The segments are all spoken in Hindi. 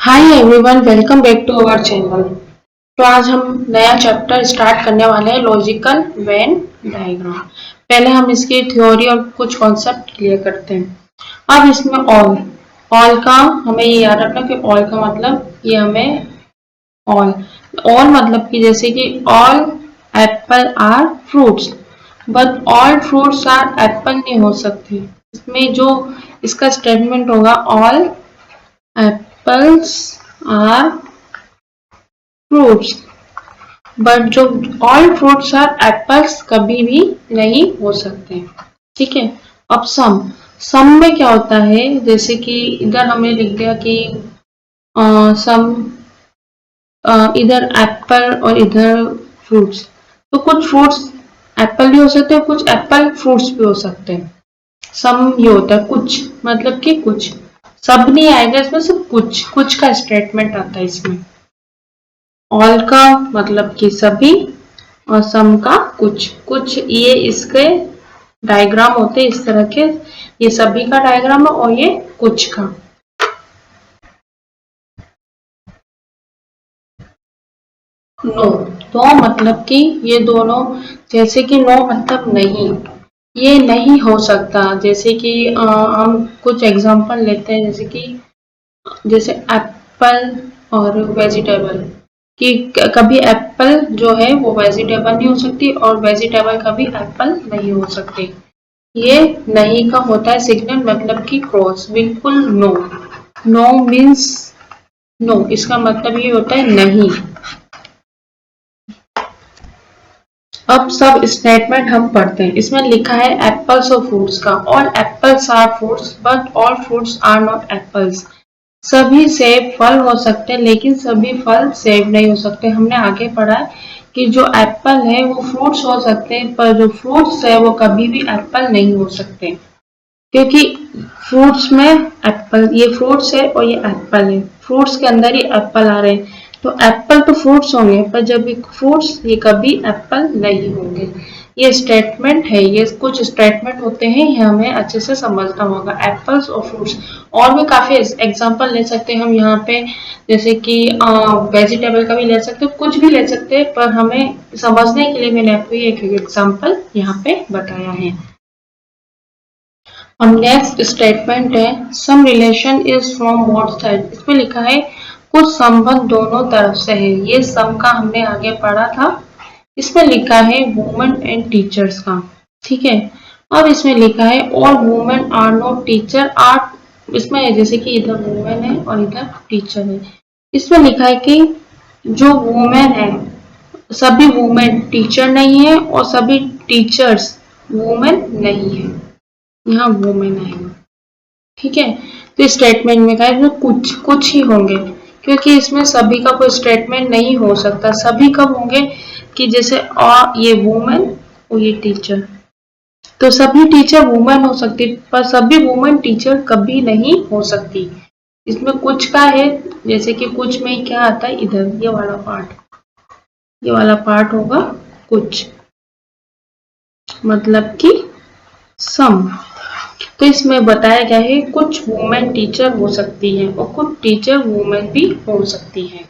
Hi everyone, welcome back to our channel. तो आज हम नया चैप्टर स्टार्ट करने वाले हैं, लॉजिकल वेन डायग्राम। पहले हम इसकी थ्योरी और कुछ कॉन्सेप्ट क्लियर करते हैं। अब इसमें ऑल का हमें ये याद रखना कि ऑल का मतलब ये हमें ऑल ऑल मतलब कि जैसे कि all apple are fruits, but all fruits are apple नहीं हो सकते। इसमें जो इसका स्टेटमेंट होगा all apples are fruits, but जो ऑल फ्रूट्स आर एप्पल्स कभी भी नहीं हो सकते। ठीक है। अब सम में क्या होता है, जैसे कि इधर हमने लिख दिया कि सम इधर एप्पल और इधर फ्रूट्स, तो कुछ फ्रूट्स एप्पल भी हो सकते हैं, कुछ एप्पल फ्रूट्स भी हो सकते हैं। सम ये होता है कुछ, मतलब कि कुछ, सब नहीं आएगा इसमें, सिर्फ कुछ कुछ का स्टेटमेंट आता है इसमें। ऑल का मतलब कि सभी और सम का कुछ कुछ। ये इसके डायग्राम होते हैं इस तरह के, ये सभी का डायग्राम है और ये कुछ का। नो, तो मतलब कि ये दोनों, जैसे कि नो मतलब नहीं, ये नहीं हो सकता। जैसे कि हम कुछ एग्जांपल लेते हैं, जैसे एप्पल और वेजिटेबल, कि कभी एप्पल जो है वो वेजिटेबल नहीं हो सकती और वेजिटेबल कभी एप्पल नहीं हो सकती। ये नहीं का होता है सिग्नल, मतलब कि क्रॉस, बिल्कुल नो। नो मीन्स नो, इसका मतलब ये होता है नहीं। अब सब स्टेटमेंट हम पढ़ते हैं। इसमें लिखा है एप्पल्स और फ्रूट्स का, all apples are fruits but all fruits are not apples. सभी सेब फल हो सकते हैं लेकिन सभी फल सेब नहीं हो सकते। हमने आगे पढ़ा है कि जो एप्पल है वो फ्रूट्स हो सकते हैं, पर जो फ्रूट्स है वो कभी भी एप्पल नहीं हो सकते, क्योंकि फ्रूट्स में एप्पल, ये फ्रूट्स है और ये एप्पल है, फ्रूट्स के अंदर ही एप्पल आ रहे हैं, तो एप्पल तो फ्रूट्स होंगे, पर जब ये फ्रूट्स, ये कभी एप्पल नहीं होंगे। ये स्टेटमेंट है, ये कुछ स्टेटमेंट होते हैं, ये हमें अच्छे से समझना होगा। एप्पल्स और फ्रूट्स, और भी काफी एग्जांपल ले सकते हैं हम यहाँ पे, जैसे कि वेजिटेबल का भी ले सकते हैं, कुछ भी ले सकते हैं, पर हमें समझने के लिए मैंने आपको एक एग्जाम्पल यहाँ पे बताया है। और नेक्स्ट स्टेटमेंट है some relation is from both side. इसमें लिखा है कुछ संबंध दोनों तरफ से है। ये सम का हमने आगे पढ़ा था। इसमें लिखा है वुमेन एंड टीचर्स का। ठीक है। अब इसमें लिखा है all women are not teacher are, इसमें जैसे कि इधर वुमेन है और इधर टीचर है। इसमें लिखा है कि जो वुमेन है, सभी वुमेन टीचर नहीं है और सभी टीचर्स वुमेन नहीं है। यहाँ वुमेन आएगा। ठीक है। तो स्टेटमेंट में कहा है कुछ कुछ ही होंगे, क्योंकि इसमें सभी का कोई स्टेटमेंट नहीं हो सकता। सभी कब होंगे कि जैसे ये वुमेन और ये टीचर, तो सभी टीचर वुमेन हो सकती, पर सभी वुमेन टीचर कभी नहीं हो सकती। इसमें कुछ का है, जैसे कि कुछ में क्या आता है, इधर ये वाला पार्ट, ये वाला पार्ट होगा कुछ, मतलब कि सम। तो इसमें बताया गया है कुछ वुमेन टीचर हो सकती है और कुछ टीचर वुमेन भी हो सकती है।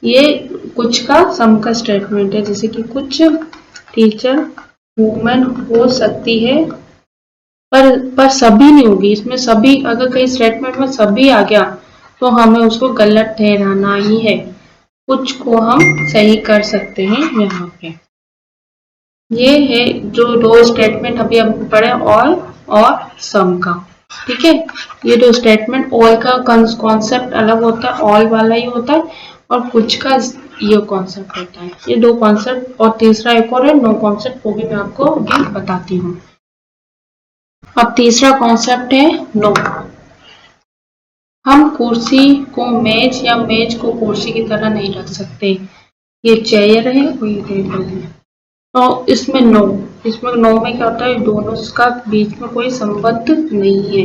ये कुछ का सम का स्टेटमेंट है, जैसे कि कुछ टीचर वुमेन हो सकती है, पर सभी नहीं होगी। इसमें सभी, अगर कहीं स्टेटमेंट में सभी आ गया तो हमें उसको गलत ठहराना ही है। कुछ को हम सही कर सकते हैं यहाँ पे। ये है जो दो स्टेटमेंट अभी हम पढ़े, ऑल और सम का। ठीक है। ये दो स्टेटमेंट, ऑल का कॉन्सेप्ट अलग होता है, ऑल वाला ही होता है, और कुछ का ये कॉन्सेप्ट होता है। ये दो कॉन्सेप्ट, और तीसरा एक और है नो कॉन्सेप्ट, वो भी मैं आपको अभी बताती हूँ। अब तीसरा कॉन्सेप्ट है नो। हम कुर्सी को मेज या मेज को कुर्सी की तरह नहीं रख सकते। ये चेयर है और ये टेबल है। तो इसमें नो में क्या होता है, दोनों का बीच में कोई संबंध नहीं है।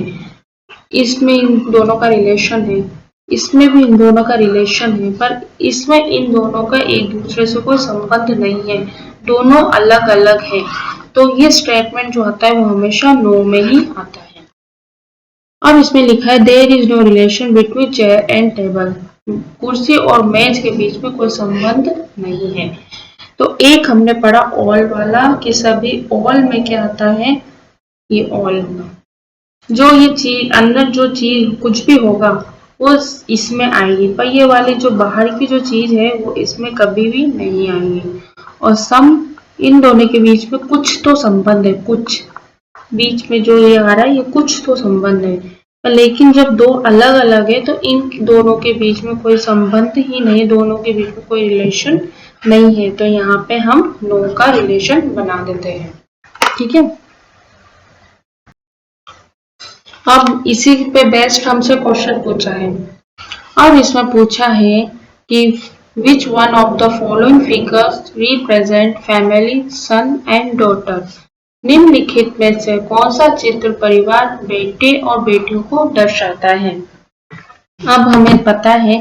इसमें इन दोनों का रिलेशन है, इसमें भी इन दोनों का रिलेशन है, पर इसमें इन दोनों का एक दूसरे से कोई संबंध नहीं है, दोनों अलग अलग है। तो ये स्टेटमेंट जो आता है वो हमेशा नो में ही आता है। अब इसमें लिखा है there is no relation between chair and table, कुर्सी और मेज के बीच में कोई संबंध नहीं है। तो एक हमने पढ़ा ऑल वाला कि सभी ऑल में क्या आता है, ये ऑल होगा। जो ये चीज अंदर जो चीज कुछ भी होगा वो इसमें आएगी, पर ये वाली जो बाहर की जो चीज है वो इसमें कभी भी नहीं आएगी। और सम, इन दोनों के बीच में कुछ तो संबंध है, कुछ बीच में जो ये आ रहा है ये कुछ तो संबंध है। लेकिन जब दो अलग अलग है तो इन दोनों के बीच में कोई संबंध ही नहीं, दोनों के बीच में कोई रिलेशन नहीं है। तो यहाँ पे हम नो का रिलेशन बना देते हैं। ठीक है, अब इसी पे बेस्ड हमसे क्वेश्चन पूछा है। अब इसमें पूछा है कि which one of the following figures represent family son and daughter, निम्नलिखित में से कौन सा चित्र परिवार बेटे और बेटियों को दर्शाता है। अब हमें पता है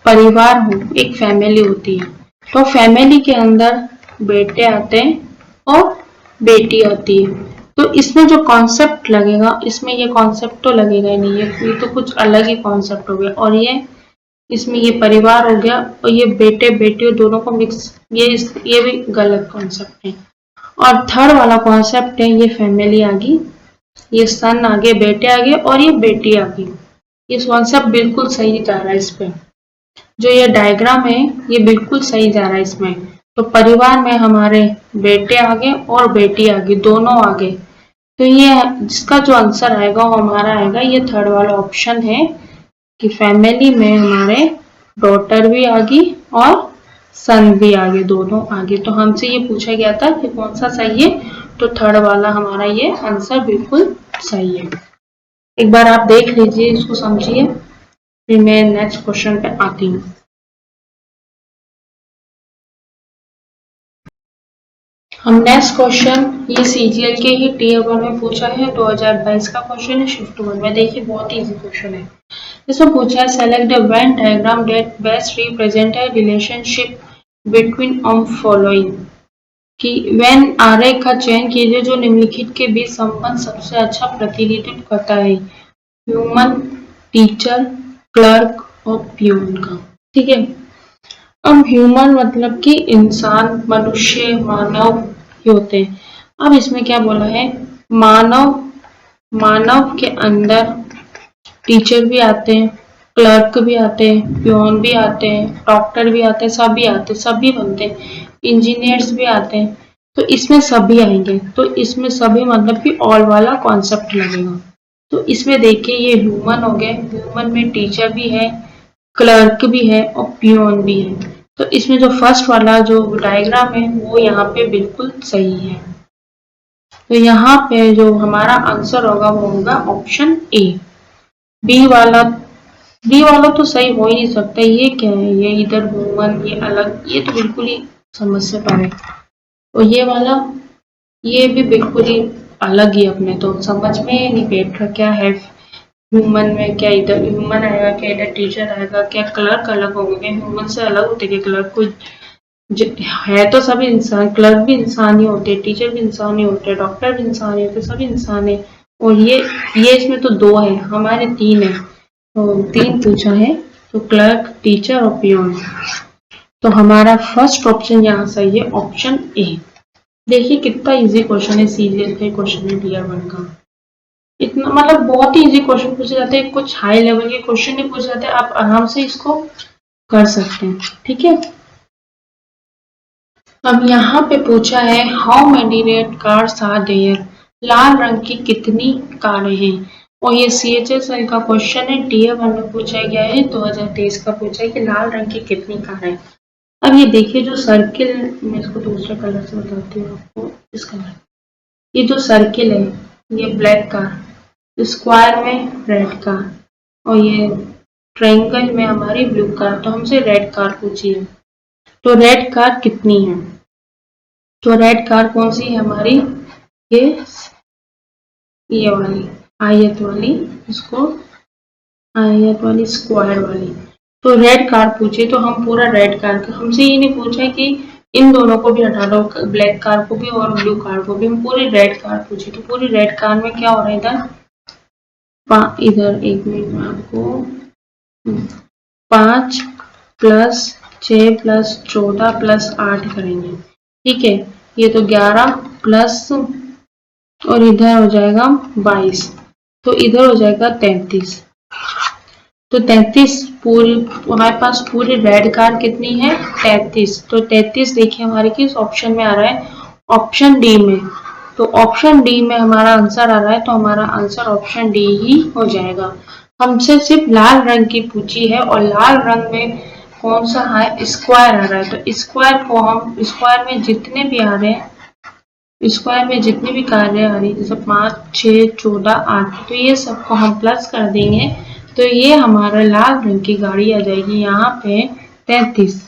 परिवार हो, एक फैमिली होती है, तो फैमिली के अंदर बेटे आते हैं और बेटी आती है। तो इसमें जो कॉन्सेप्ट लगेगा, इसमें ये कॉन्सेप्ट तो लगेगा ही नहीं, ये तो कुछ अलग ही कॉन्सेप्ट हो गया। और ये इसमें ये परिवार हो गया और ये बेटे बेटियों दोनों को मिक्स, ये भी गलत कॉन्सेप्ट है। और थर्ड वाला कॉन्सेप्ट है ये फैमिली आ गई, ये सन आगे, बेटे आगे और ये बेटी आ गई। ये कॉन्सेप्ट बिल्कुल सही जा रहा है इस पे, जो ये डायग्राम है ये बिल्कुल सही जा रहा है इसमें। तो परिवार में हमारे बेटे आगे और बेटी आगे, दोनों आगे। तो ये जिसका जो आंसर आएगा वो हमारा आएगा ये थर्ड वाला ऑप्शन है कि फैमिली में हमारे डॉटर भी आगे और सन भी आगे, दोनों आगे। तो हमसे ये पूछा गया था कि कौन सा सही है, तो थर्ड वाला हमारा ये आंसर बिल्कुल सही है। एक बार आप देख लीजिए, इसको समझिए, फिर मैं नेक्स्ट क्वेश्चन पे आती हूँ। हम नेक्स्ट क्वेश्चन ये सीजीएल के ही टीयर 1 में पूछा है, 2022 का क्वेश्चन है, शिफ्ट 1 में। देखिए बहुत इजी क्वेश्चन है। इसमें पूछा है select the Venn diagram that best represent a relationship between following, कि वेन आरेख का चयन कीजिए जो निम्नलिखित के बीच संबंध सबसे अच्छा प्रतिनिधित्व करता है, ह्यूमन, टीचर, क्लर्क और प्यून का। ठीक है, अब ह्यूमन मतलब कि इंसान, मनुष्य, मानव ही होते हैं। अब इसमें क्या बोला है, मानव, मानव के अंदर टीचर भी आते हैं, क्लर्क भी आते हैं, प्यून भी आते हैं, डॉक्टर भी आते हैं, सभी आते हैं, सभी बनते हैं, इंजीनियर्स भी आते हैं। तो इसमें सभी आएंगे, तो इसमें सभी मतलब कि ऑल वाला कॉन्सेप्ट लगेगा। तो इसमें देखिए ये ह्यूमन हो गए, ह्यूमन में टीचर भी है, क्लर्क भी है और पियोन भी है। तो इसमें जो फर्स्ट वाला जो डायग्राम है वो यहाँ पे बिल्कुल सही है। तो यहाँ पे जो हमारा आंसर होगा वो होगा ऑप्शन ए। बी वाला, बी वाला तो सही हो ही नहीं सकता, ये क्या है, ये इधर ह्यूमन, ये अलग, ये तो बिल्कुल ही समझ से परे। और ये वाला, ये भी बिल्कुल ही अलग ही, अपने तो समझ में नहीं बैठ रहा क्या है ह्यूमन में, क्या इधर ह्यूमन आएगा, क्या इधर टीचर आएगा, क्या क्लर्क अलग होंगे, क्या ह्यूमन से अलग होते, क्या क्लर्क को है तो सभी इंसान, क्लर्क भी इंसान ही होते, टीचर भी इंसान ही होते, डॉक्टर भी इंसान ही होते, सभी इंसान है। और ये इसमें तो दो है, हमारे तीन है, तो तीन पूछा है, तो क्लर्क, टीचर और पियोन। तो हमारा फर्स्ट ऑप्शन यहाँ सही है, ऑप्शन ए। देखिए कितना इजी क्वेश्चन है, सीजीएल के क्वेश्चन है टीयर 1 का। इतना मतलब बहुत ही इजी क्वेश्चन पूछे जाते हैं, कुछ हाई लेवल के क्वेश्चन नहीं पूछे जाते, आप आराम से इसको कर सकते हैं। ठीक है, अब यहाँ पे पूछा है how many red cars are there, लाल रंग की कितनी कारें हैं। और ये CHSL का क्वेश्चन है, टीयर 1 में पूछा गया है, 2023 का पूछा है कि लाल रंग की कितनी कारें हैं। अब ये देखिए जो सर्किल, मैं इसको दूसरे कलर से बताती हूँ आपको, इस कलर, ये जो सर्किल है ये ब्लैक कार, स्क्वायर में रेड कार और ये ट्रायंगल में हमारी ब्लू कार। तो हमसे रेड कार पूछी है, तो रेड कार कितनी है, तो रेड कार कौन सी है हमारी, ये वाली आयत वाली, इसको आयत वाली, स्क्वायर वाली। तो रेड कार पूछे तो हम पूरा रेड कार का, हमसे ये नहीं पूछा कि इन दोनों को भी हटा दो, ब्लैक कार को भी और ब्लू कार को भी, हम पूरी रेड कार पूछे। तो पूरी रेड कार में क्या हो रहा है इधर, इधर 1 मिनट में आपको 5 + 6 + 14 + 8 करेंगे। ठीक है, ये तो 11 प्लस और इधर हो जाएगा 22, तो इधर हो जाएगा 33। तो 33 पूरी हमारे पास पूरी रेड कार कितनी है 33। तो 33 देखिए हमारे किस ऑप्शन में आ रहा है, ऑप्शन डी में। तो ऑप्शन डी में हमारा आंसर आ रहा है, तो हमारा आंसर ऑप्शन डी ही हो जाएगा। हमसे सिर्फ लाल रंग की पूछी है और लाल रंग में कौन सा है, स्क्वायर आ रहा है। तो स्क्वायर को हम स्क्वायर में जितने भी आ रहे हैं, स्क्वायर में जितनी भी कार्य आ रही है जैसे 5, 6, 14, 8, तो ये सबको हम प्लस कर देंगे, तो ये हमारा लाल रंग की गाड़ी आ जाएगी यहाँ पे 33।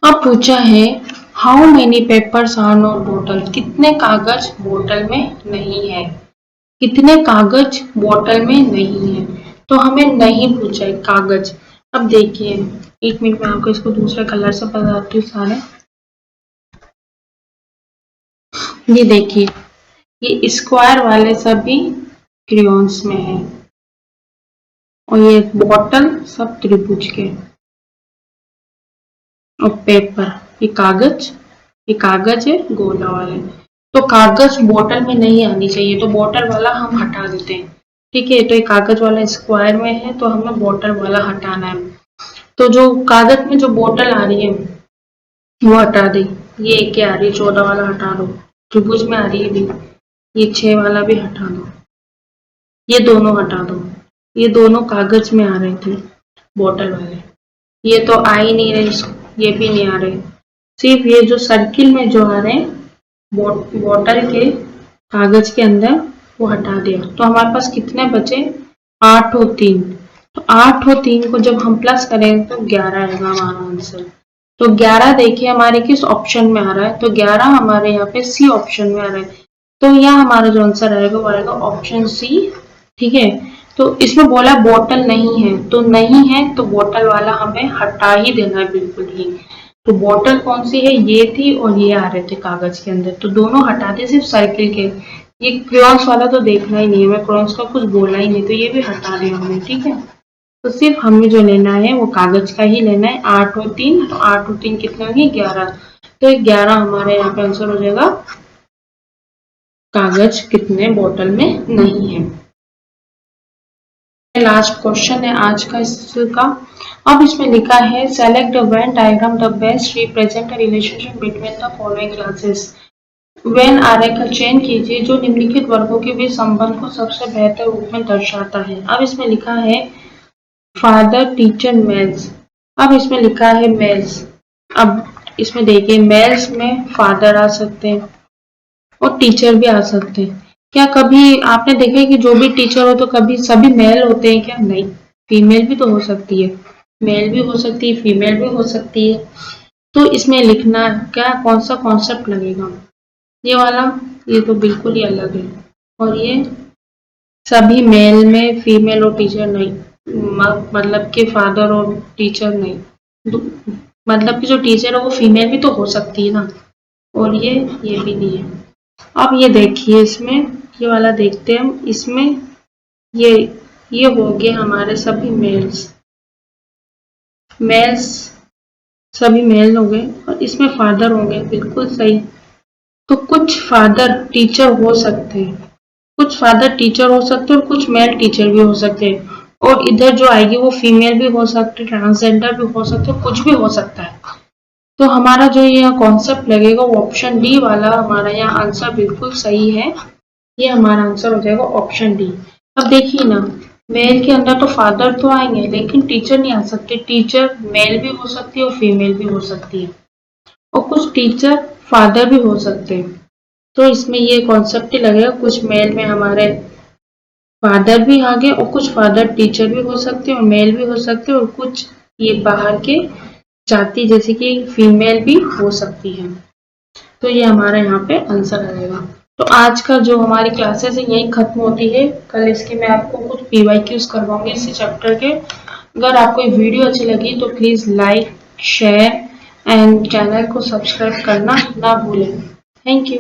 अब पूछा है how many papers are not bottle, कितने कागज बोतल में नहीं है, कितने कागज बोतल में नहीं है। तो हमें नहीं पूछा है कागज। अब देखिए 1 मिनट में आपको इसको दूसरे कलर से बताती हूँ सारे। ये देखिए ये स्क्वायर वाले सभी क्रेयॉन्स में है और ये बॉटल सब त्रिभुज के, और पेपर ये कागज है गोला वाले। तो कागज बोतल में नहीं आनी चाहिए, तो बोतल वाला हम हटा देते हैं। ठीक है, तो ये कागज वाला स्क्वायर में है तो हमें बोतल वाला हटाना है। तो जो कागज में जो बोतल आ रही है वो हटा दे। ये क्या आ रही है 14 वाला हटा दो, त्रिभुज में आ रही है भी, ये 6 वाला भी हटा दो, ये दोनों हटा दो। ये दोनों कागज में आ रहे थे बोतल वाले, ये तो आ ही नहीं रहे, ये भी नहीं आ रहे। सिर्फ ये जो सर्किल में जो आ रहे हैं बोतल के कागज के अंदर वो हटा दिया। तो हमारे पास कितने बचे 8 और 3। तो 8 और 3 को जब हम प्लस करेंगे तो 11 आएगा हमारा आंसर। तो 11 देखिए हमारे किस ऑप्शन में आ रहा है, तो 11 हमारे यहाँ पे सी ऑप्शन में आ रहा है। तो यहाँ हमारा जो आंसर आएगा वो आएगा ऑप्शन सी। ठीक है, तो इसमें बोला बोतल नहीं है, तो नहीं है तो बोतल वाला हमें हटा ही देना है बिल्कुल ही। तो बोतल कौन सी है, ये थी और ये आ रहे थे कागज के अंदर, तो दोनों हटा दे सिर्फ सर्किल के। ये क्रेयॉन्स वाला तो देखना ही नहीं है, मैं क्रेयॉन्स का कुछ बोला ही नहीं, तो ये भी हटा दिया हमने। ठीक है, तो सिर्फ हमें जो लेना है वो कागज का ही लेना है। 8 और 3, तो 8 और 3 कितने होंगे 11। तो 11 हमारे यहाँ पे आंसर हो जाएगा, कागज कितने बोतल में नहीं है। लास्ट क्वेश्चन है आज का इसका। अब इसमें लिखा है select the Venn diagram the best represent the relationship between the following classes. When आरेख का चयन कीजिए जो निम्नलिखित वर्गों के बीच संबंध को सबसे बेहतर रूप में दर्शाता है। अब इसमें लिखा है फादर टीचर मेल्स। अब इसमें लिखा है मेल्स। अब इसमें देखिए मेल्स में फादर आ सकते हैं और टीचर भी आ सकते हैं। क्या कभी आपने देखा है कि जो भी टीचर हो तो कभी सभी मेल होते हैं क्या? नहीं, फीमेल भी तो हो सकती है, मेल भी हो सकती है, फीमेल भी हो सकती है। तो इसमें लिखना क्या, कौन सा कॉन्सेप्ट लगेगा, ये वाला, ये तो बिल्कुल ही अलग है। और ये सभी मेल में फीमेल और टीचर नहीं, मतलब कि फादर और टीचर नहीं, मतलब कि जो टीचर है वो फीमेल भी तो हो सकती है ना। और ये भी नहीं है। अब ये देखिए इसमें, ये वाला देखते हैं हम। इसमें ये हो गए हमारे सभी मेल्स सभी मेल हो गए, और इसमें फादर होंगे, बिल्कुल सही। तो कुछ फादर टीचर हो सकते हैं, कुछ फादर टीचर हो सकते हैं और कुछ मेल टीचर भी हो सकते हैं। और इधर जो आएगी वो फीमेल भी हो सकती है, ट्रांसजेंडर भी हो सकते हैं, कुछ भी हो सकता है। तो हमारा जो यहाँ कॉन्सेप्ट लगेगा वो ऑप्शन डी वाला हमारा यहाँ आंसर बिल्कुल सही है। ये हमारा आंसर हो जाएगा ऑप्शन डी। अब देखिए ना, मेल के अंदर तो फादर तो आएंगे लेकिन टीचर नहीं आ सकते। टीचर मेल भी हो सकती है और फीमेल भी हो सकती है, और कुछ टीचर फादर भी हो सकते हैं। तो इसमें ये कॉन्सेप्ट ही लगेगा, कुछ मेल में हमारे फादर भी आ गए और कुछ फादर टीचर भी हो सकते हैं और मेल भी हो सकते हैं, और कुछ ये बाहर के जाति जैसे कि फीमेल भी हो सकती है। तो ये हमारा यहाँ पे आंसर आएगा। तो आज का जो हमारी क्लासेस है यही खत्म होती है। कल इसके मैं आपको कुछ PYQs करवाऊंगी इसी चैप्टर के। अगर आपको ये वीडियो अच्छी लगी तो please like, share and channel को सब्सक्राइब करना ना भूलें। Thank you.